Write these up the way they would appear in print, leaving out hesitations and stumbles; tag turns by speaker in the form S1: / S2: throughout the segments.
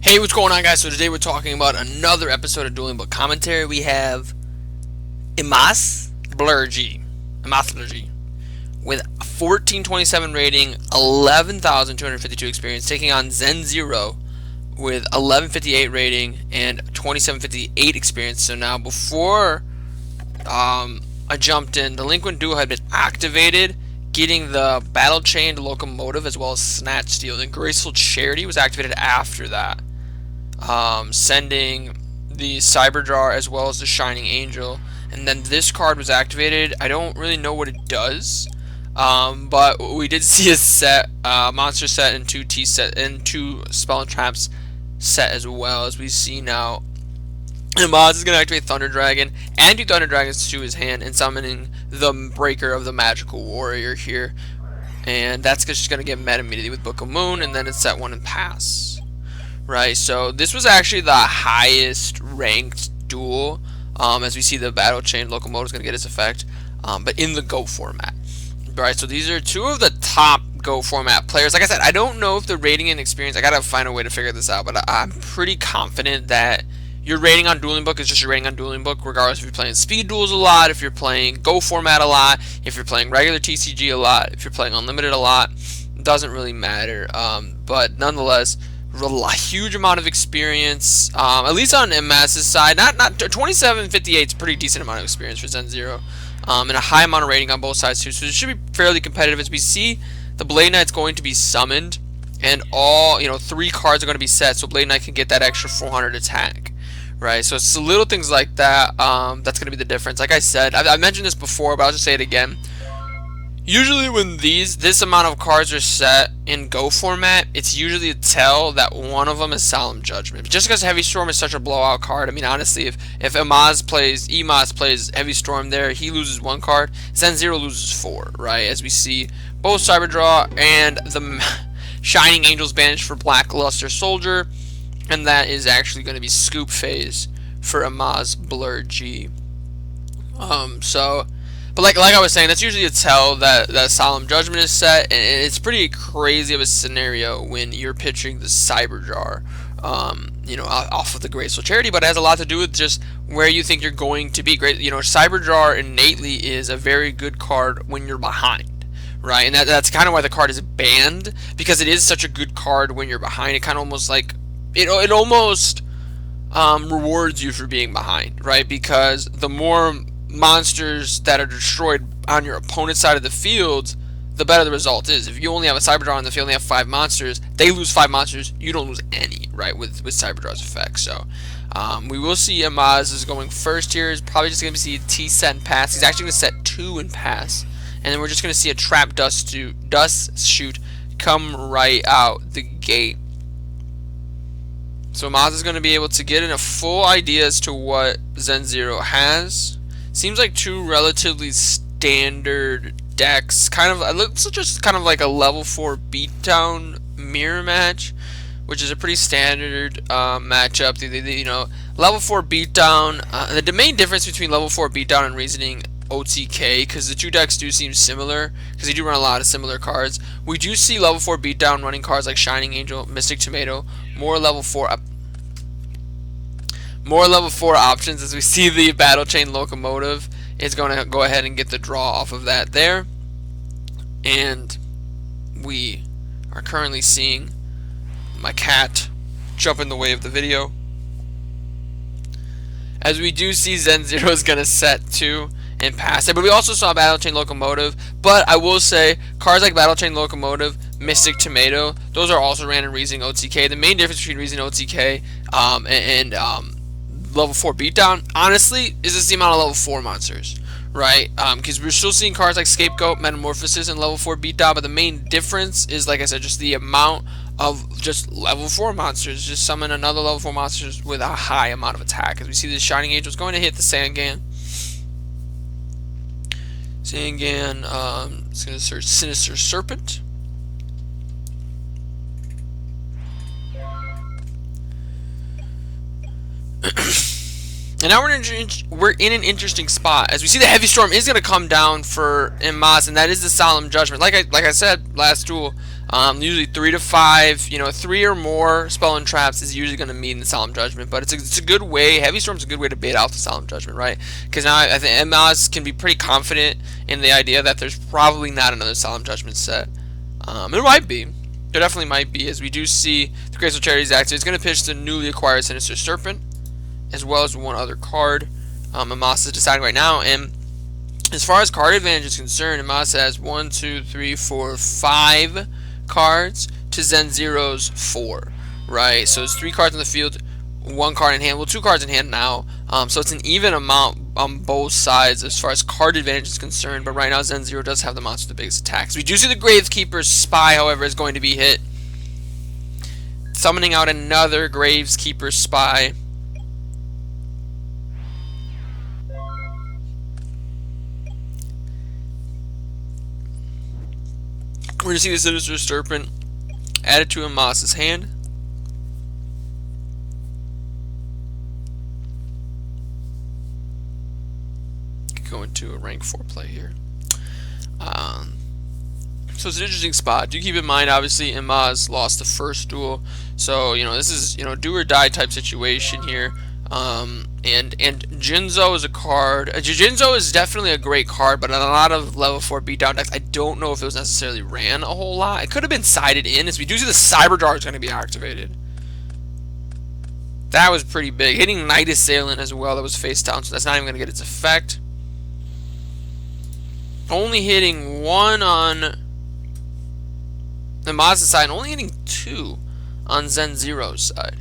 S1: Hey, what's going on, guys? So today we're talking about another episode of Dueling Book Commentary. We have Imas Blurgy with a 1427 rating, 11,252 experience, taking on Zen Zero with 1158 rating and 2758 experience. So now, before I jumped in, Delinquent Duo had been activated, getting the Battle Chained Locomotive as well as Snatch Steal. Then Graceful Charity was activated after that, sending the Cyber Jar as well as the Shining Angel. And then this card was activated. I don't really know what it does, but we did see a set, monster set, and two spell and traps set as well. As we see now, Maz is going to activate Thunder Dragon and do Thunder Dragons to his hand and summoning the Breaker of the Magical Warrior here. And that's just going to get met immediately with Book of Moon, and then it's set 1 and pass. Right, so this was actually the highest ranked duel, as we see the Battle Chain Locomotive is going to get its effect, but in the Go format. Right, so these are two of the top Go format players. Like I said, I don't know if the rating and experience, I got to find a way to figure this out, but I'm pretty confident that your rating on Dueling Book is just your rating on Dueling Book, regardless if you're playing speed duels a lot, if you're playing Go format a lot, if you're playing regular TCG a lot, if you're playing Unlimited a lot. It doesn't really matter, but nonetheless, huge amount of experience, at least on Mas's side. Not 2758 is a pretty decent amount of experience for Zen Zero, and a high amount of rating on both sides too. So it should be fairly competitive. As we see, the Blade Knight's going to be summoned, and all 3 cards are going to be set, so Blade Knight can get that extra 400 attack. Right, so it's little things like that. That's going to be the difference. Like I said, I've mentioned this before, but I'll just say it again. Usually when this amount of cards are set in Go format, it's usually a tell that one of them is Solemn Judgment. But just because Heavy Storm is such a blowout card, I mean, honestly, if Imas plays Heavy Storm there, he loses 1 card, Zen Zero loses 4, right? As we see both Cyber Draw and the Shining Angel's banished for Blackluster Soldier, and that is actually going to be Scoop Phase for Imas Blurgy. But like I was saying, that's usually a tell that Solemn Judgment is set, and it's pretty crazy of a scenario when you're pitching the Cyber Jar, off of the Graceful Charity. But it has a lot to do with just where you think you're going to be. Great, Cyber Jar innately is a very good card when you're behind, right? And that's kind of why the card is banned, because it is such a good card when you're behind. It kind of almost like it almost rewards you for being behind, right? Because the more monsters that are destroyed on your opponent's side of the field, the better the result is. If you only have a Cyber Draw on the field and they have 5 monsters, they lose 5 monsters, you don't lose any, right, with Cyber Draw's effect. So we will see Imas is going first here. Is probably just going to see a T set and pass. He's actually going to set 2 and pass, and then we're just going to see a Trap Dust Shoot come right out the gate. So Imas is going to be able to get in a full idea as to what Zen Zero has. Seems like 2 relatively standard decks. It looks just kind of like a level 4 beatdown mirror match, which is a pretty standard matchup. Level 4 beatdown. The main difference between level 4 beatdown and Reasoning OTK, because the 2 decks do seem similar, because they do run a lot of similar cards. We do see level 4 beatdown running cards like Shining Angel, Mystic Tomato, more level 4 options, as we see the Battle Chain Locomotive is going to go ahead and get the draw off of that there. And we are currently seeing my cat jump in the way of the video, as we do see Zen Zero is going to set 2 and pass it. But we also saw Battle Chain Locomotive. But I will say, cards like Battle Chain Locomotive, Mystic Tomato, those are also ran in Reasoning OTK. The main difference between Reasoning OTK and level 4 beatdown, honestly, is just the amount of level 4 monsters, right? Because we're still seeing cards like Scapegoat, Metamorphosis, and level 4 beatdown, but the main difference is, like I said, just the amount of just level 4 monsters. Just summon another level 4 monsters with a high amount of attack. As we see the Shining Angel is going to hit the Sangan. It's going to search Sinister Serpent. And now we're in an interesting spot, as we see the Heavy Storm is going to come down for Imas, and that is the Solemn Judgment. Like I said last duel, Usually 3 to 5, 3 or more spell and traps is usually going to mean the Solemn Judgment, but it's a good way. Heavy Storm's a good way to bait out the Solemn Judgment, right? Because now I think MLS can be pretty confident in the idea that there's probably not another Solemn Judgment set. It might be. There definitely might be, as we do see the Graceful Charities active. It's going to pitch the newly acquired Sinister Serpent, as well as one other card. Amos is deciding right now, and as far as card advantage is concerned, Amos has 1, 2, 3, 4, 5 cards to Zen Zero's 4, right? So it's 3 cards in the field, 1 card in hand. Well, 2 cards in hand now. So it's an even amount on both sides as far as card advantage is concerned. But right now, Zen Zero does have the monster with the biggest attacks. We do see the Gravekeeper's Spy, however, is going to be hit, summoning out another Gravekeeper's Spy. We're going to see the Sinister Serpent added to Amas's hand. Could go into a rank 4 play here. So it's an interesting spot. Do keep in mind, obviously, Imaz lost the first duel. So, this is, do or die type situation here. And Jinzo is a card. Jinzo is definitely a great card, but on a lot of level 4 beatdown decks, I don't know if it was necessarily ran a whole lot. It could have been sided in, as we do see the Cyberjar is going to be activated. That was pretty big. Hitting Night Assailant as well, that was face down, so that's not even going to get its effect. Only hitting 1 on the Mazda side, and only hitting 2 on Zen Zero's side.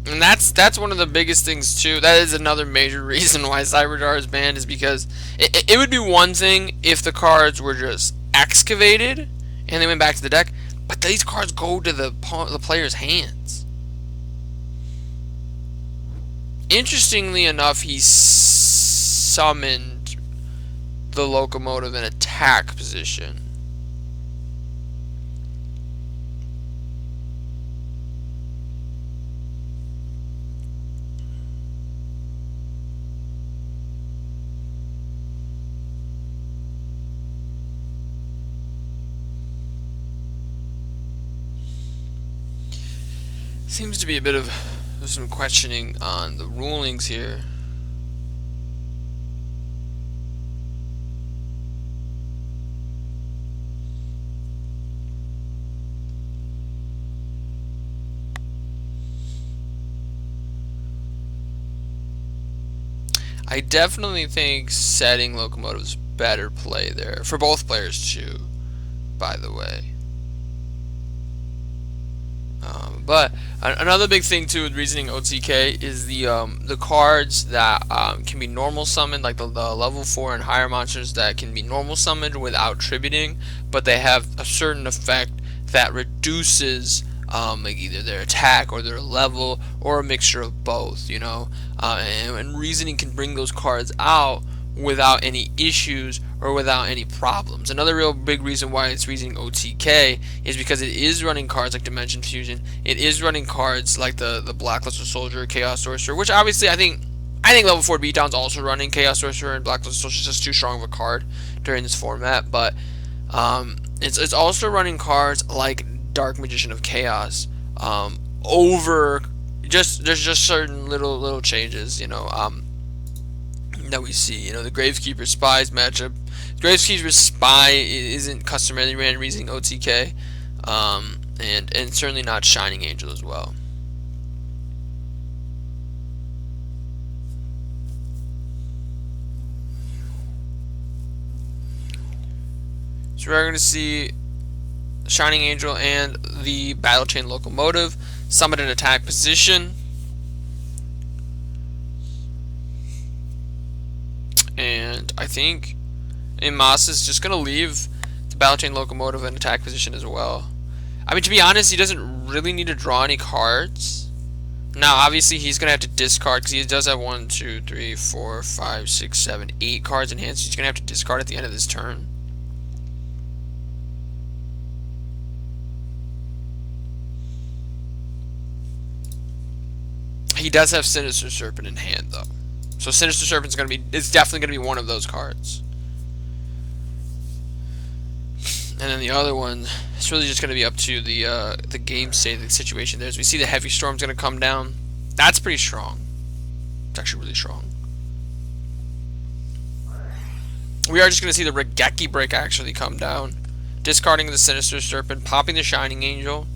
S1: And that's one of the biggest things too. That is another major reason why Cyberjar is banned, is because it would be one thing if the cards were just excavated and they went back to the deck, but these cards go to the player's hands. Interestingly enough, he summoned the Locomotive in attack position. Seems to be a bit of some questioning on the rulings here. I definitely think setting Locomotive's better play there, for both players too, by the way. But another big thing too with reasoning OTK is the cards that can be normal summoned, like the level 4 and higher monsters that can be normal summoned without tributing, but they have a certain effect that reduces like either their attack or their level, or a mixture of both, and reasoning can bring those cards out without any issues or without any problems. Another real big reason why it's reasoning OTK is because it is running cards like Dimension Fusion. It is running cards like the Blackluster Soldier, Chaos Sorcerer, which obviously I think level 4 beatdown's also running Chaos Sorcerer, and Blackluster Soldier is just too strong of a card during this format. But it's also running cards like Dark Magician of Chaos over just certain little changes, that we see. The Gravekeeper Spies matchup. Gravekeeper Spy isn't customarily ran reasoning OTK, and certainly not Shining Angel as well. So we're going to see Shining Angel and the Battle Chain Locomotive summon an attack position. And I think Imas is just going to leave the Battle Chain Locomotive in attack position as well. I mean, to be honest, he doesn't really need to draw any cards. Now, obviously, he's going to have to discard, because he does have 1, 2, 3, 4, 5, 6, 7, 8 cards in hand, so he's going to have to discard at the end of this turn. He does have Sinister Serpent in hand, though. So Sinister Serpent's gonna be, it's definitely gonna be one of those cards. And then the other one, it's really just gonna be up to the game state, the situation there. As we see the Heavy Storm's gonna come down. That's pretty strong. It's actually really strong. We are just gonna see the Regeki break actually come down. Discarding the Sinister Serpent, popping the Shining Angel.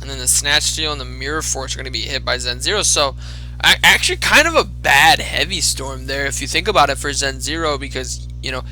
S1: And then the Snatch Steal and the Mirror Force are going to be hit by Zen Zero. So, actually kind of a bad Heavy Storm there if you think about it for Zen Zero, because, you know,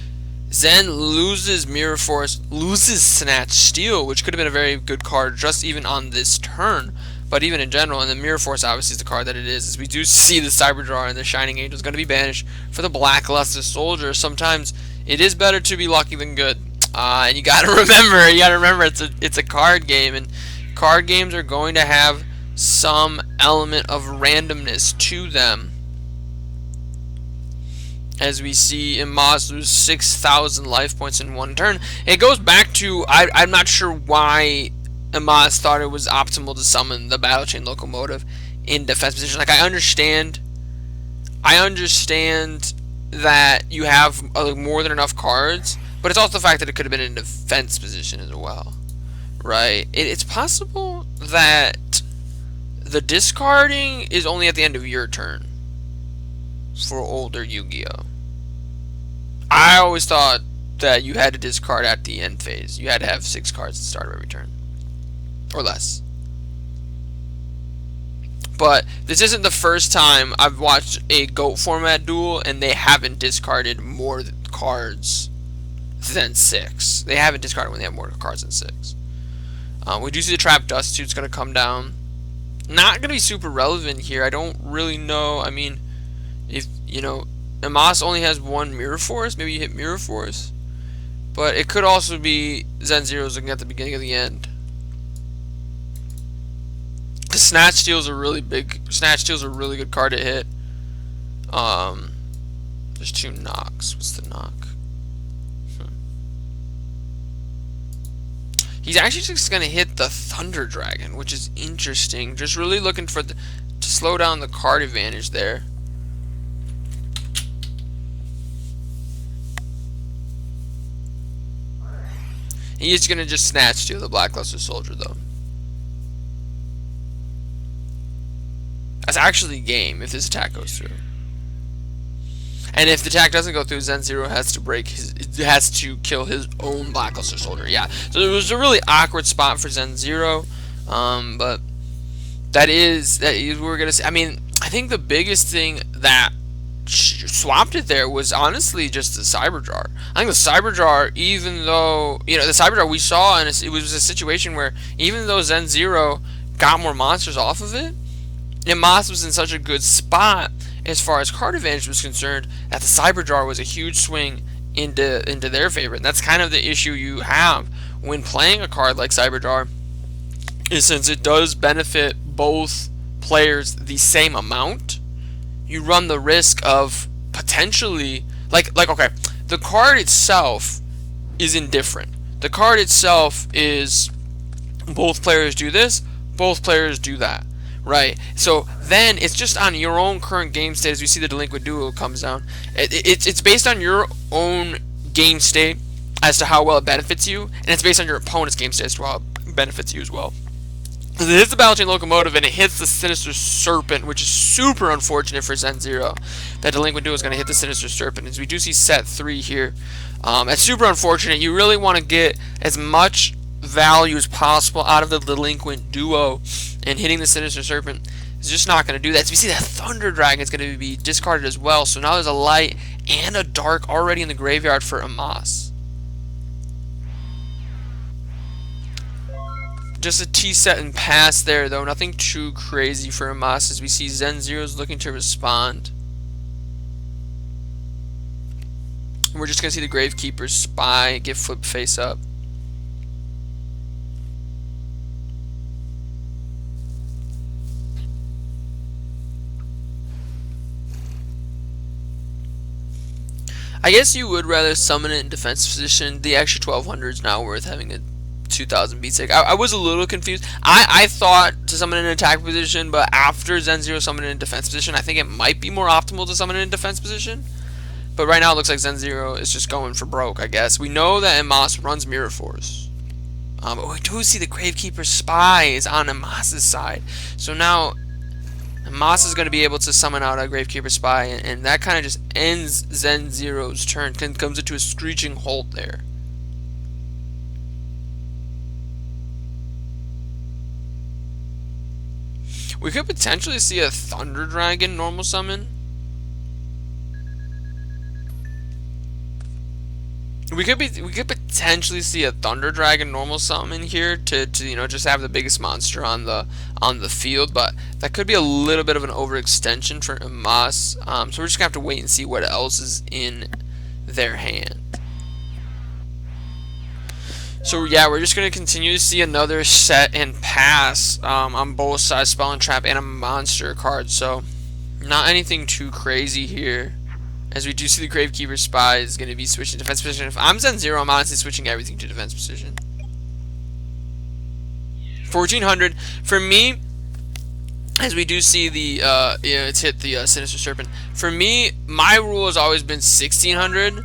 S1: Zen loses Mirror Force, loses Snatch Steal, which could have been a very good card just even on this turn. But even in general, and the Mirror Force obviously is the card that it is, we do see the Cyber Drawer and the Shining Angel is going to be banished for the Blackluster Soldier. Sometimes it is better to be lucky than good. And you got to remember, it's a card game, and card games are going to have some element of randomness to them. As we see Imaz lose 6,000 life points in one turn. It goes back to, I'm not sure why Imaz thought it was optimal to summon the Battle Chain Locomotive in defense position. Like, I understand that you have more than enough cards, but it's also the fact that it could have been in defense position as well. Right? It's possible that the discarding is only at the end of your turn for older Yu-Gi-Oh! I always thought that you had to discard at the end phase. You had to have 6 cards at the start of every turn. Or less. But this isn't the first time I've watched a GOAT format duel and they haven't discarded more cards than 6. They haven't discarded when they have more cards than 6. We do see the Trap Dust Suit's going to come down. Not going to be super relevant here. I don't really know. I mean, if, you know, Imaz only has 1 Mirror Force, maybe you hit Mirror Force. But it could also be Zen Zero's looking at the beginning of the end. The Snatch Steal's a really good card to hit. There's 2 knocks. What's the knock? He's actually just going to hit the Thunder Dragon, which is interesting. Just really looking for to slow down the card advantage there. He is going to just Snatch Steal the Blackluster Soldier, though. That's actually game if this attack goes through. And if the attack doesn't go through, Zen Zero has to kill his own Blackluster Soldier. Yeah. So it was a really awkward spot for Zen Zero. But that is what we're gonna see. I mean, I think the biggest thing that swapped it there was honestly just the Cyber Jar. I think the Cyber Jar, even though, you know, the Cyber Jar we saw, and it was a situation where even though Zen Zero got more monsters off of it, Imaz was in such a good spot as far as card advantage was concerned that the Cyber Jar was a huge swing into their favor. And that's kind of the issue you have when playing a card like Cyber Jar, is since it does benefit both players the same amount, you run the risk of potentially like okay, the card itself is indifferent. The card itself is both players do this, both players do that. Right, so then it's just on your own current game state. As we see the Delinquent Duo comes down, it's based on your own game state as to how well it benefits you, and it's based on your opponent's game state as to how it benefits you as well. It hits the Battle Chain Locomotive and it hits the Sinister Serpent, which is super unfortunate for Zen Zero. That Delinquent Duo is going to hit the Sinister Serpent, as we do see set 3 here. It's super unfortunate. You really want to get as much value as possible out of the Delinquent Duo, and hitting the Sinister Serpent is just not going to do that. So we see that Thunder Dragon is going to be discarded as well. So now there's a light and a dark already in the graveyard for Imaz. Just a T-set and pass there, though. Nothing too crazy for Imaz, as we see Zen Zero's looking to respond. And we're just going to see the Gravekeeper's Spy get flipped face up. I guess you would rather summon it in defense position. The extra 1200 is now worth having to 2000 beat stick. I was a little confused. I thought to summon in an attack position, but after Zen Zero summoned in a defense position, I think it might be more optimal to summon in a defense position. But right now it looks like Zen Zero is just going for broke, I guess. We know that Emas runs Mirror Force. But we do see the Gravekeeper Spy is on Emas's side. So now Emas is going to be able to summon out a Gravekeeper Spy, and that kind of just ends Zen Zero's turn. Comes into a screeching halt there. We could potentially see a Thunder Dragon normal summon. We could potentially see a Thunder Dragon normal summon here to you know, just have the biggest monster on the field, but that could be a little bit of an overextension for Emas. So we're just gonna have to wait and see what else is in their hand. So yeah, we're just gonna continue to see another set and pass on both sides, Spell and Trap and a monster card. So not anything too crazy here. As we do see the Gravekeeper Spy is going to be switching defense position. If I'm Zen Zero, I'm honestly switching everything to defense position. 1400 for me. As we do see the it's hit the Sinister Serpent. For me, my rule has always been 1600.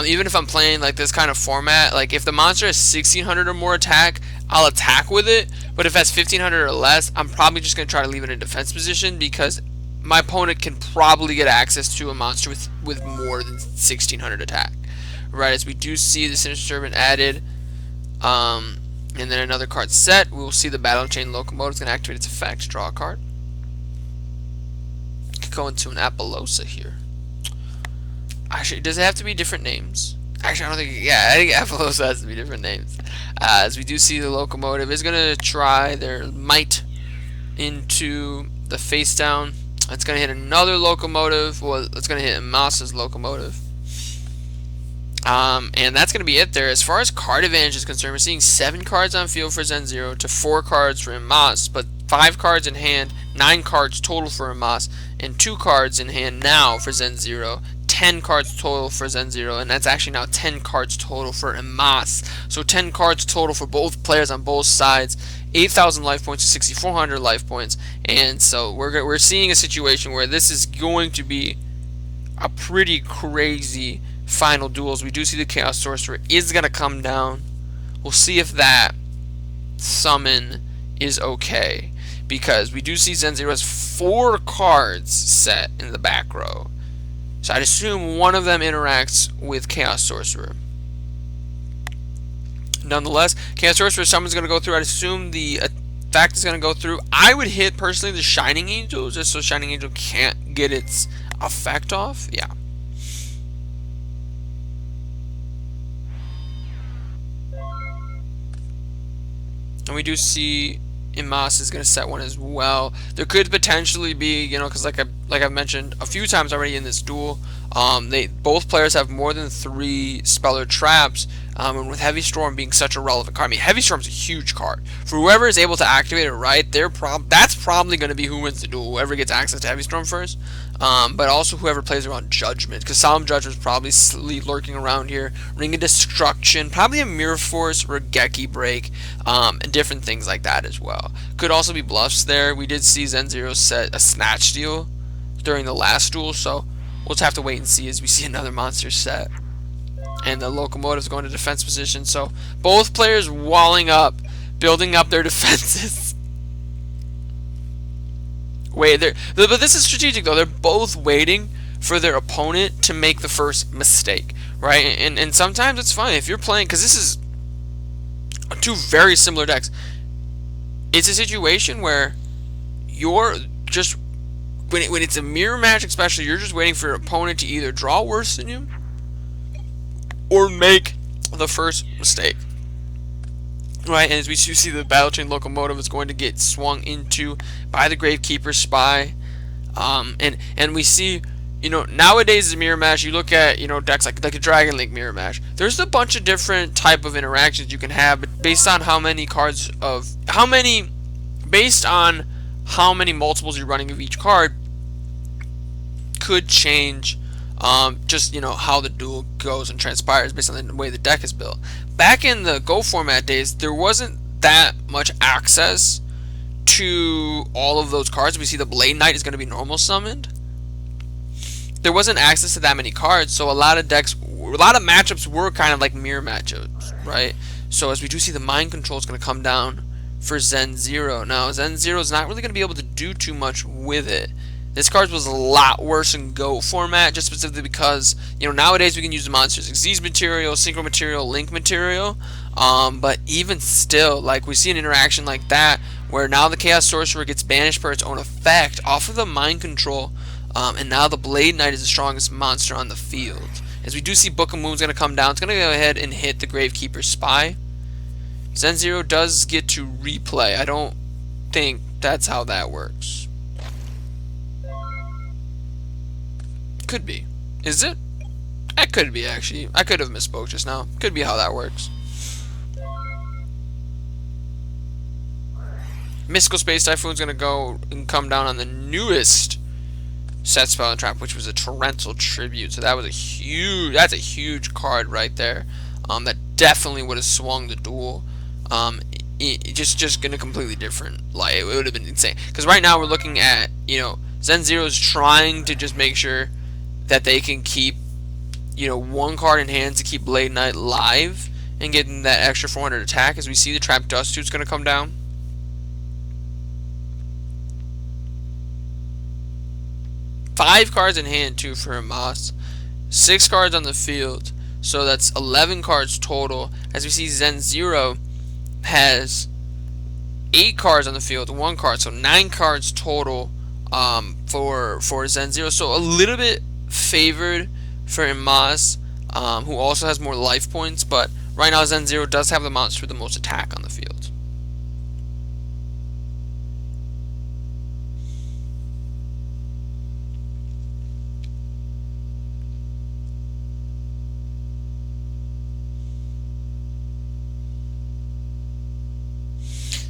S1: Even if I'm playing like this kind of format, like if the monster has 1600 or more attack, I'll attack with it. But if it has 1500 or less, I'm probably just going to try to leave it in defense position, because my opponent can probably get access to a monster with more than 1600 attack. Right, as we do see the Sinister Serpent added, and then another card set, we will see the Battle Chain Locomotive is going to activate its effect, draw a card. Could go into an Apollosa here. Actually, does it have to be different names? Actually, I don't think, yeah, I think Apollosa has to be different names. As we do see the Locomotive is going to try their might into the face down. It's going to hit another Locomotive. Well, it's going to hit Emas's Locomotive. And that's going to be it there. As far as card advantage is concerned, we're seeing 7 cards on field for Zen Zero to 4 cards for Emas, but 5 cards in hand, 9 cards total for Emas, and 2 cards in hand now for Zen Zero. 10 cards total for Zen Zero, and that's actually now 10 cards total for Emas. So 10 cards total for both players on both sides. 8,000 life points to 6,400 life points, and so we're seeing a situation where this is going to be a pretty crazy final duels. We do see the Chaos Sorcerer is going to come down. We'll see if that summon is okay, because we do see Zen Zero has 4 cards set in the back row. So I'd assume one of them interacts with Chaos Sorcerer. Nonetheless, Chaos Sorcerer summon is going to go through. I'd assume the effect is going to go through. I would hit, personally, the Shining Angel, just so Shining Angel can't get its effect off. Yeah. And we do see Emas is going to set one as well. There could potentially be, you know, because like I've mentioned a few times already in this duel, both players have more than 3 Speller Traps, and with Heavy Storm being such a relevant card, I mean, Heavy Storm's a huge card. For whoever is able to activate it right, that's probably going to be who wins the duel, whoever gets access to Heavy Storm first, but also whoever plays around Judgment, because Solemn Judgment's probably lurking around here. Ring of Destruction, probably a Mirror Force or a Geki Break, and different things like that as well. Could also be Bluffs there. We did see Zen Zero set a Snatch Steal during the last duel, so we'll just have to wait and see as we see another monster set. And the Locomotive's going to defense position, so both players walling up, building up their defenses. But this is strategic though. They're both waiting for their opponent to make the first mistake, right? And sometimes it's fine if you're playing, because this is 2 very similar decks. It's a situation where you're just, when it's a mirror match especially, you're just waiting for your opponent to either draw worse than you or make the first mistake. Right, and as we see, the Battle Chain Locomotive is going to get swung into by the Gravekeeper Spy. And we see, you know, nowadays as a mirror match, you look at, you know, decks like a Dragon Link mirror match. There's a bunch of different type of interactions you can have, but based on how many multiples you're running of each card could change just, you know, how the duel goes and transpires based on the way the deck is built. back in the Go format days, there wasn't that much access to all of those cards. We see the Blade Knight is going to be normal summoned. There wasn't access to that many cards, so a lot of matchups were kind of like mirror matchups, right? So as we do see, the Mind Control is going to come down for Zen Zero. Now, Zen Zero is not really going to be able to do too much with it. This card was a lot worse in Go format, just specifically because, you know, nowadays we can use the monsters like Xyz material, Synchro material, Link material, but even still, like, we see an interaction like that, where now the Chaos Sorcerer gets banished for its own effect off of the Mind Control, and now the Blade Knight is the strongest monster on the field. As we do see Book of Moon's going to come down, it's going to go ahead and hit the Gravekeeper's Spy. Zen Zero does get to replay. I don't think that's how that works. Could be. Is it? It could be, actually. I could have misspoke just now. Could be how that works. Mystical Space Typhoon's going to go and come down on the newest set spell and trap, which was a Torrential Tribute. So that was that's a huge card right there. That definitely would have swung the duel. Just in a completely different light. It would have been insane. Because right now we're looking at, you know, Zen Zero is trying to just make sure that they can keep, you know, one card in hand to keep Blade Knight live and getting that extra 400 attack. As we see, the Trap Dust Suit's going to come down. Five cards in hand too for Hamas. 6 cards on the field, so that's 11 cards total. As we see, Zen Zero has 8 cards on the field, 1 card, so 9 cards total for Zen Zero. So a little bit favored for Hamas, who also has more life points, but right now Zen Zero does have the monster with the most attack on the field.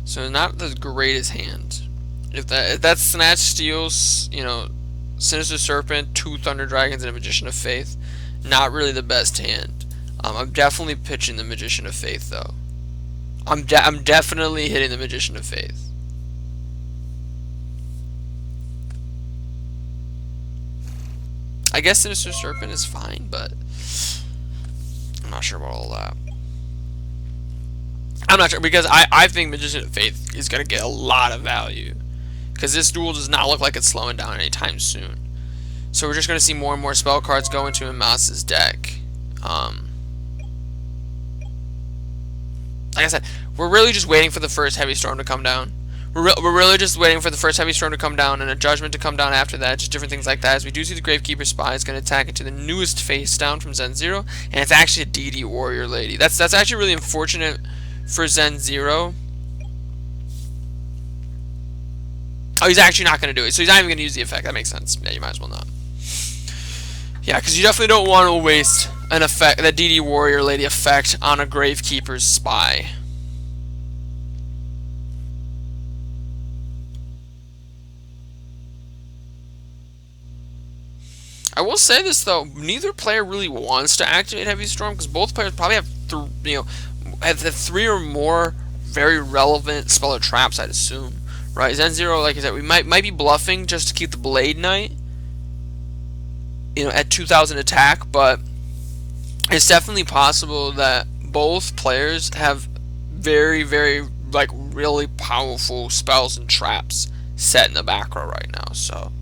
S1: So not the greatest hand. If that's Snatch Steals, you know, Sinister Serpent, 2 Thunder Dragons, and a Magician of Faith, not really the best hand. I'm definitely pitching the Magician of Faith though. I'm definitely hitting the Magician of Faith. I guess Sinister Serpent is fine, but I'm not sure about all that. I'm not sure, because I think Magician of Faith is going to get a lot of value. Because this duel does not look like it's slowing down anytime soon. So we're just going to see more and more spell cards go into Hamas's deck. Like I said, we're really just waiting for the first Heavy Storm to come down. We're really just waiting for the first Heavy Storm to come down and a Judgment to come down after that. Just different things like that. As we do see the Gravekeeper Spy is going to attack into the newest face down from Zen Zero. And it's actually a DD Warrior Lady. That's actually really unfortunate for Zen Zero. Oh, he's actually not going to do it. So he's not even going to use the effect. That makes sense. Yeah, you might as well not. Yeah, because you definitely don't want to waste an effect, that DD Warrior Lady effect, on a Gravekeeper's Spy. I will say this though, neither player really wants to activate Heavy Storm, because both players probably have have 3 or more very relevant spell or traps, I'd assume. Right, Zen Zero, like I said, we might be bluffing just to keep the Blade Knight, you know, at 2,000 attack, but it's definitely possible that both players have very, very, like, really powerful spells and traps set in the back row right now. So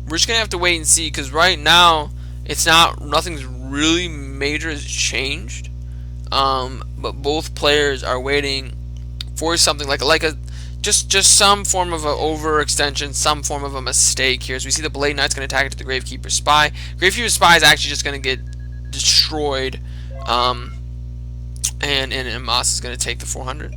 S1: we're just gonna have to wait and see, because right now it's nothing's really major has changed, but both players are waiting for something like a just some form of an overextension, some form of a mistake here. As we see, the Blade Knight's going to attack into the Gravekeeper Spy. Gravekeeper Spy is actually just going to get destroyed, and Hamas is going to take the 400.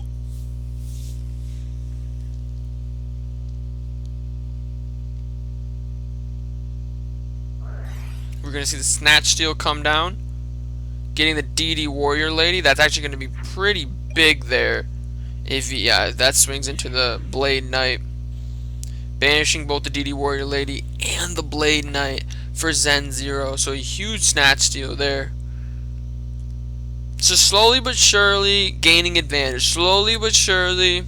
S1: We're going to see the Snatch Steal come down, getting the DD Warrior Lady. That's actually going to be pretty big there. If that swings into the Blade Knight, banishing both the DD Warrior Lady and the Blade Knight for Zen Zero. So a huge Snatch Steal there. So slowly but surely gaining advantage. Slowly but surely.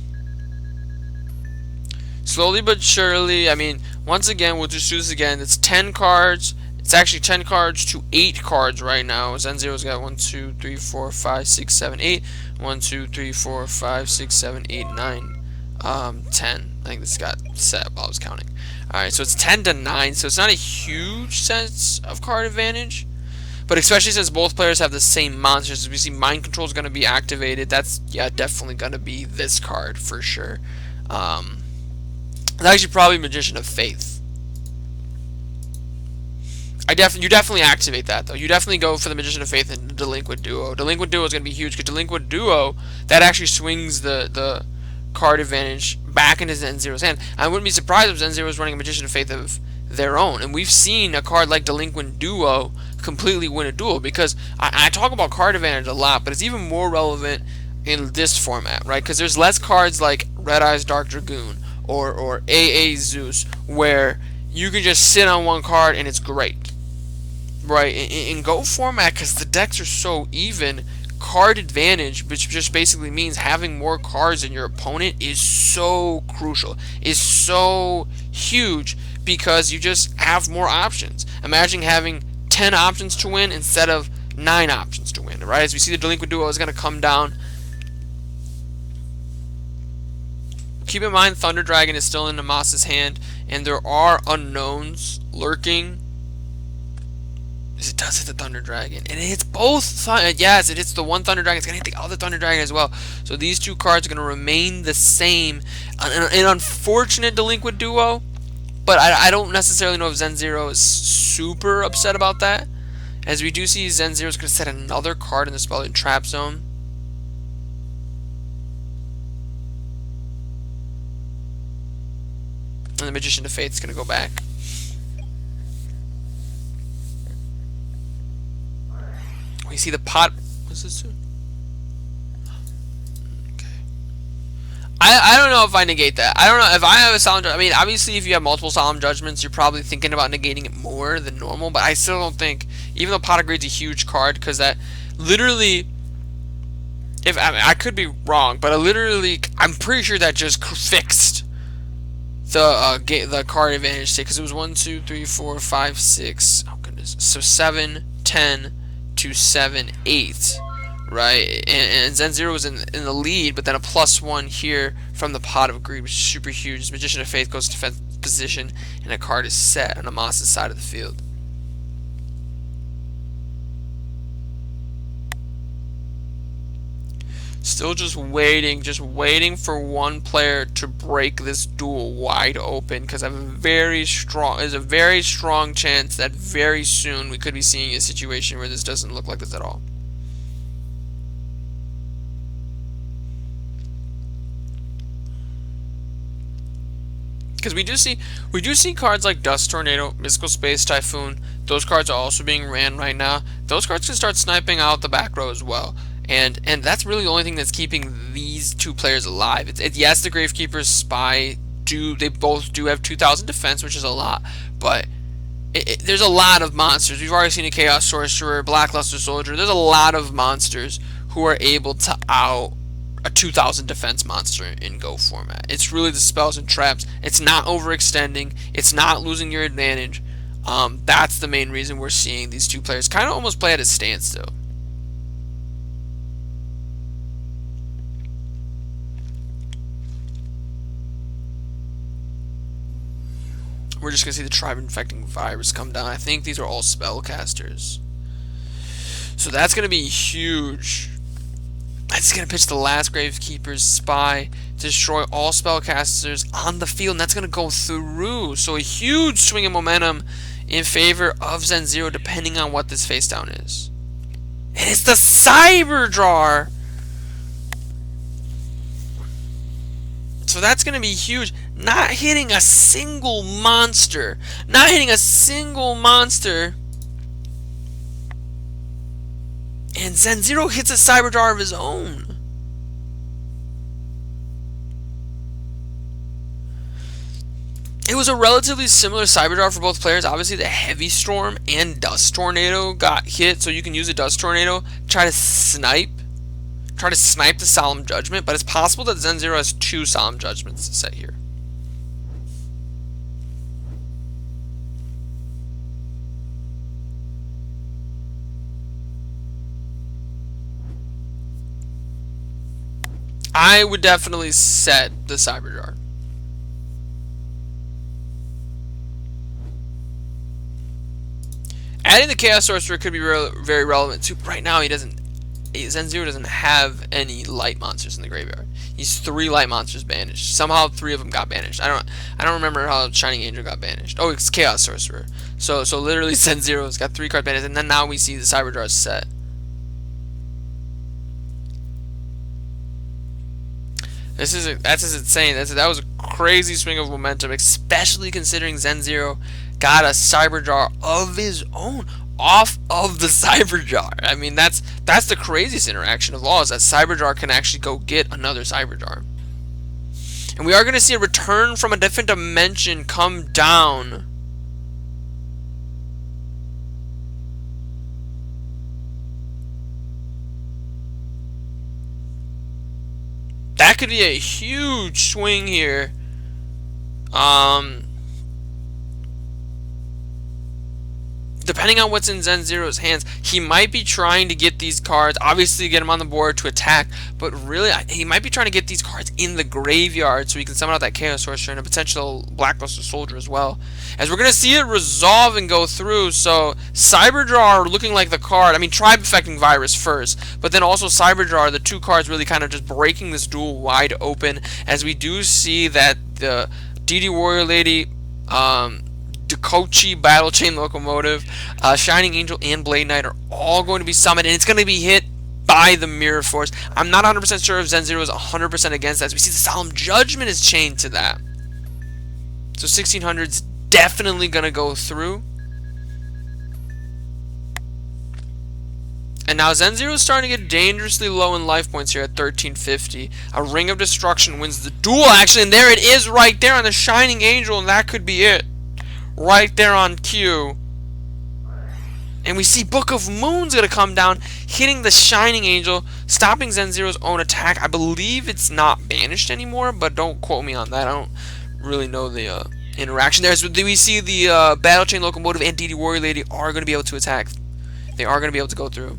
S1: Slowly but surely. I mean, once again, we'll just do this again. It's 10 cards. It's actually 10 cards to 8 cards right now. Zen0's got 1, 2, 3, 4, 5, 6, 7, 8. 1, 2, 3, 4, 5, 6, 7, 8, 9. 10. I think this got set while I was counting. Alright, so it's 10 to 9. So it's not a huge sense of card advantage. But especially since both players have the same monsters, as we see Mind Control is going to be activated. That's, yeah, definitely going to be this card for sure. It's actually probably Magician of Faith. You definitely activate that though. You definitely go for the Magician of Faith and Delinquent Duo. Delinquent Duo is going to be huge because Delinquent Duo, that actually swings the card advantage back into Zen0's hand. I wouldn't be surprised if Zen0 is running a Magician of Faith of their own. And we've seen a card like Delinquent Duo completely win a duel, because I talk about card advantage a lot, but it's even more relevant in this format, right? Because there's less cards like Red Eyes Dark Dragoon or AA Zeus where you can just sit on one card and it's great, right? In Go format, because the decks are so even, card advantage, which just basically means having more cards than your opponent, is so crucial, is so huge, because you just have more options. Imagine having 10 options to win instead of 9 options to win, right? As we see, the Delinquent Duo is going to come down. Keep in mind, Thunder Dragon is still in Namas's hand, and there are unknowns lurking. It does hit the Thunder Dragon, and it hits both. Yes, it hits the one Thunder Dragon. It's going to hit the other Thunder Dragon as well. So these two cards are going to remain the same. An unfortunate Delinquent Duo, but I don't necessarily know if Zen0 is super upset about that, as we do see Zen0 is going to set another card in the Spell and Trap Zone. And the Magician of Faith is going to go back. We see the pot. What's this do? I don't know if I negate that. I don't know if I have a solemn. I mean, obviously, if you have multiple solemn judgments, you're probably thinking about negating it more than normal. But I still don't think, even though Pot of Greed's a huge card, because that literally, if I mean, I could be wrong, but I'm pretty sure that just fixed the card advantage state, because it was 1, 2, 3, 4, 5, 6. Oh goodness, so 7, 10 to 7, 8. Right, and Zen0 was in the lead, but then a +1 here from the Pot of Greed, which is super huge. Magician of Faith goes to defensive position, and a card is set on Amas's side of the field. Still just waiting for one player to break this duel wide open, because there's a very strong chance that very soon we could be seeing a situation where this doesn't look like this at all. Because we do see cards like Dust Tornado, Mystical Space Typhoon. Those cards are also being ran right now. Those cards can start sniping out the back row as well, and that's really the only thing that's keeping these two players alive. Yes, the Gravekeeper's Spy they both do have 2,000 defense, which is a lot, but there's a lot of monsters. We've already seen a Chaos Sorcerer, Blackluster Soldier. There's a lot of monsters who are able to out a 2,000 defense monster in Go format. It's really the spells and traps. It's not overextending. It's not losing your advantage. That's the main reason we're seeing these two players kind of almost play at a standstill. We're just going to see the Tribe Infecting Virus come down. I think these are all spellcasters. So that's going to be huge. It's going to pitch the last Gravekeeper's Spy, destroy all spellcasters on the field, and that's going to go through. So a huge swing of momentum in favor of Zen0, depending on what this face down is. And it's the Cyber Jar! So that's going to be huge. Not hitting a single monster. Not hitting a single monster. And Zen0 hits a Cyber Jar of his own. It was a relatively similar cyber draw for both players. Obviously, the heavy storm and dust tornado got hit, so you can use a dust tornado try to snipe the solemn judgment. But it's possible that Zen Zero has 2 solemn judgments to set here. I would definitely set the cyber jar. Adding the Chaos Sorcerer could be very relevant too. Right now, Zen Zero doesn't have any light monsters in the graveyard. He's 3 light monsters banished. Somehow 3 of them got banished. I don't remember how Shining Angel got banished. Oh, it's Chaos Sorcerer. So literally Zen Zero's got 3 cards banished, and then now we see the cyber jar set. That's just insane. That was a crazy swing of momentum, especially considering Zen Zero got a cyber jar of his own off of the cyber jar. I mean, that's the craziest interaction of all, is that cyber jar can actually go get another cyber jar. And we are going to see a return from a different dimension come down. That could be a huge swing here. Depending on what's in Zen Zero's hands, he might be trying to get these cards, obviously get him on the board to attack, but really, he might be trying to get these cards in the graveyard so he can summon out that Chaos Sorcerer and a potential Blackluster Soldier as well. As we're going to see it resolve and go through, so Cyber Jar looking like the card, I mean, Tribe Affecting Virus first, but then also Cyber Jar, the 2 cards really kind of just breaking this duel wide open, as we do see that the DD Warrior Lady, Dukochi, Battle Chain Locomotive, Shining Angel, and Blade Knight are all going to be summoned, and it's going to be hit by the Mirror Force. I'm not 100% sure if Zen Zero is 100% against that. As we see the Solemn Judgment is chained to that. So 1600's definitely going to go through. And now Zen Zero is starting to get dangerously low in life points here at 1350. A Ring of Destruction wins the duel, actually, and there it is right there on the Shining Angel, and that could be it. Right there on cue. And we see Book of Moon's going to come down, hitting the Shining Angel, stopping Zen Zero's own attack. I believe it's not banished anymore, but don't quote me on that. I don't really know the interaction there. So we see the Battle Chain Locomotive and DD Warrior Lady are going to be able to attack. They are going to be able to go through.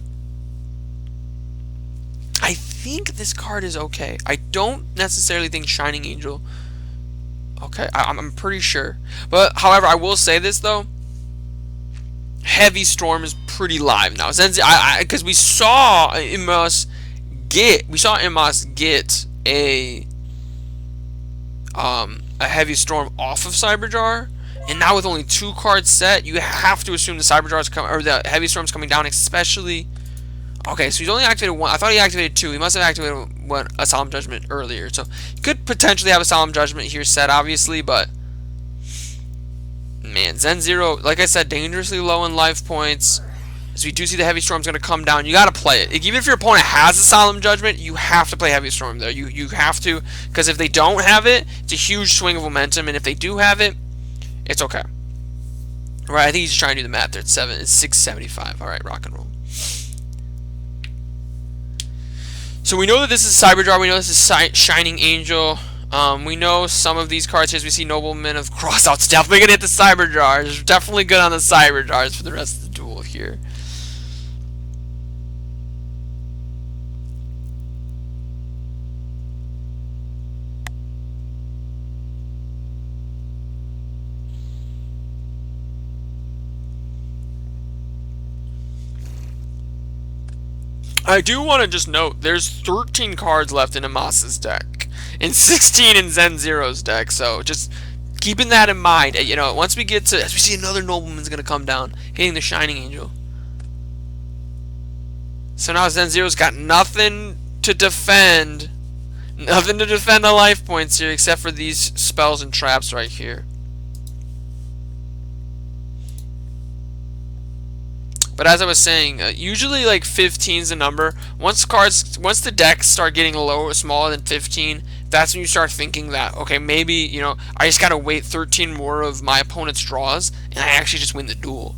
S1: I think this card is okay. I don't necessarily think Shining Angel... Okay, I'm pretty sure. But, however, I will say this, though. Heavy Storm is pretty live now. Because we saw Imos get a Heavy Storm off of Cyber Jar. And now with only 2 cards set, you have to assume the Cyber Jar is coming, or the Heavy Storm's coming down, especially... Okay, so he's only activated 1. I thought he activated 2. He must have activated a Solemn Judgment earlier. So he could potentially have a Solemn Judgment here set, obviously, but... Man, Zen Zero, like I said, dangerously low in life points. As we do see the Heavy Storm's going to come down, you got to play it. Even if your opponent has a Solemn Judgment, you have to play Heavy Storm there. You have to, because if they don't have it, it's a huge swing of momentum, and if they do have it, it's okay. Right, I think he's just trying to do the math there. It's 675. All right, rock and roll. So we know that this is Cyber Jar, we know this is Shining Angel, we know some of these cards here, as we see Nobleman of Crossouts, definitely going to hit the Cyber Jars, definitely good on the Cyber Jars for the rest of the duel here. I do want to just note, there's 13 cards left in Amas's deck, and 16 in Zen Zero's deck, so just keeping that in mind. You know, once we get to, as we see another Nobleman's going to come down, hitting the Shining Angel. So now Zen Zero's got nothing to defend, the life points here, except for these spells and traps right here. But as I was saying, usually like 15 is the number. Once the decks start getting smaller than 15, that's when you start thinking that, okay, maybe, you know, I just gotta wait 13 more of my opponent's draws, and I actually just win the duel,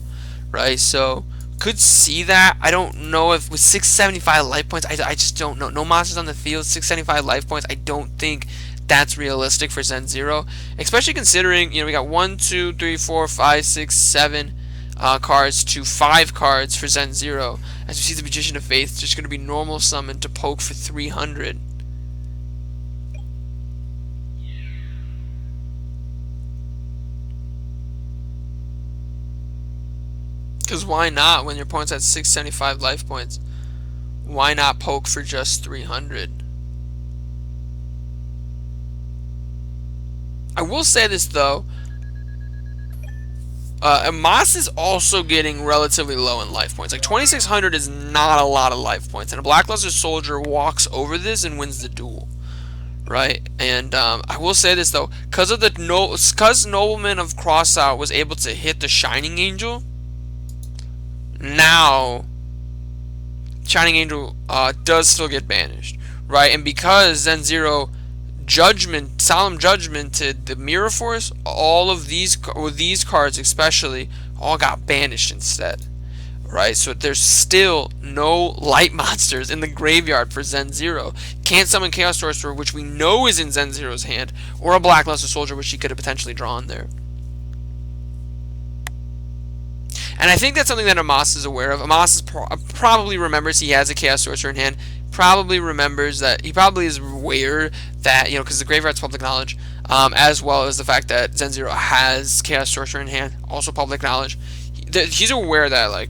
S1: right? So, could see that. I don't know if with 675 life points, I just don't know. No monsters on the field, 675 life points, I don't think that's realistic for Zen Zero, especially considering, you know, we got 1, 2, 3, 4, 5, 6, 7 cards to 5 cards for Zen Zero. As we see the Magician of Faith, just going to be normal summon to poke for 300. Because why not when your opponent's at 675 life points? Why not poke for just 300? I will say this though. Amos is also getting relatively low in life points. Like 2600 is not a lot of life points, and a Blackluster Soldier walks over this and wins the duel, right? And I will say this though, because Nobleman of Crossout was able to hit the Shining Angel. Now, Shining Angel does still get banished, right? And because Zen Zero Solemn Judgment to the Mirror Force, all of these cards especially all got banished instead, right? So there's still no light monsters in the graveyard for Zen Zero. Can't summon Chaos Sorcerer, which we know is in Zen Zero's hand, or a Blackluster Soldier, which he could have potentially drawn there. And I think that's something that Amos is aware of. Amos probably remembers he has a Chaos Sorcerer in hand. Probably remembers that he probably is aware that, you know, because the graveyard's public knowledge, as well as the fact that Zen Zero has Chaos Sorcerer in hand, also public knowledge. He's aware that, like,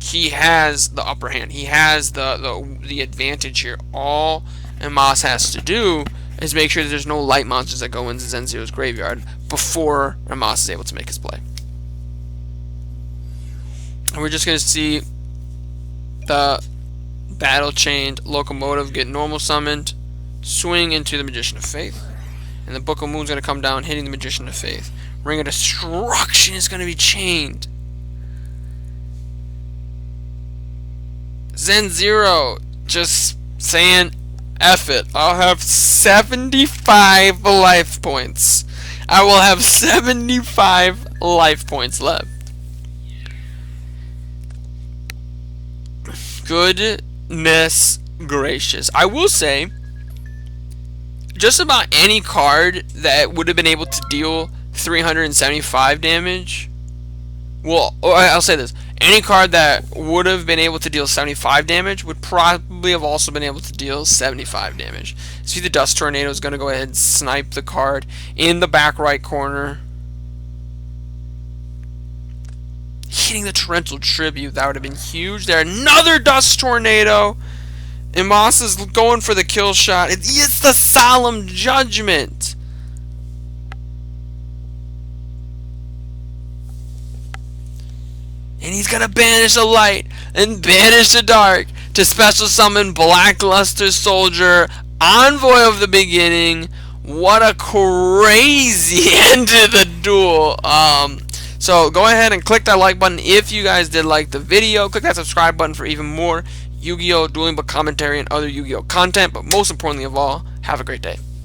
S1: he has the upper hand. He has the advantage here. All Amos has to do is make sure that there's no light monsters that go into Zen Zero's graveyard before Amos is able to make his play. And we're just going to see the Battle Chained Locomotive get normal summoned, swing into the Magician of Faith. And the Book of Moon's going to come down, hitting the Magician of Faith. Ring of Destruction is going to be chained. Zen Zero just saying, F it. I'll have 75 life points. I will have 75 life points left. Goodness gracious. I will say, just about any card that would have been able to deal 375 damage, well, I'll say this, any card that would have been able to deal 75 damage would probably have also been able to deal 75 damage. See, the Dust Tornado is going to go ahead and snipe the card in the back right corner. Hitting the Torrential Tribute, that would have been huge there. Another Dust Tornado. And Moss is going for the kill shot. It's the Solemn Judgment. And he's going to banish the light and banish the dark to special summon Blackluster Soldier, Envoy of the Beginning. What a crazy end to the duel. So go ahead and click that like button if you guys did like the video. Click that subscribe button for even more Yu-Gi-Oh! Dueling book commentary and other Yu-Gi-Oh! Content. But most importantly of all, have a great day.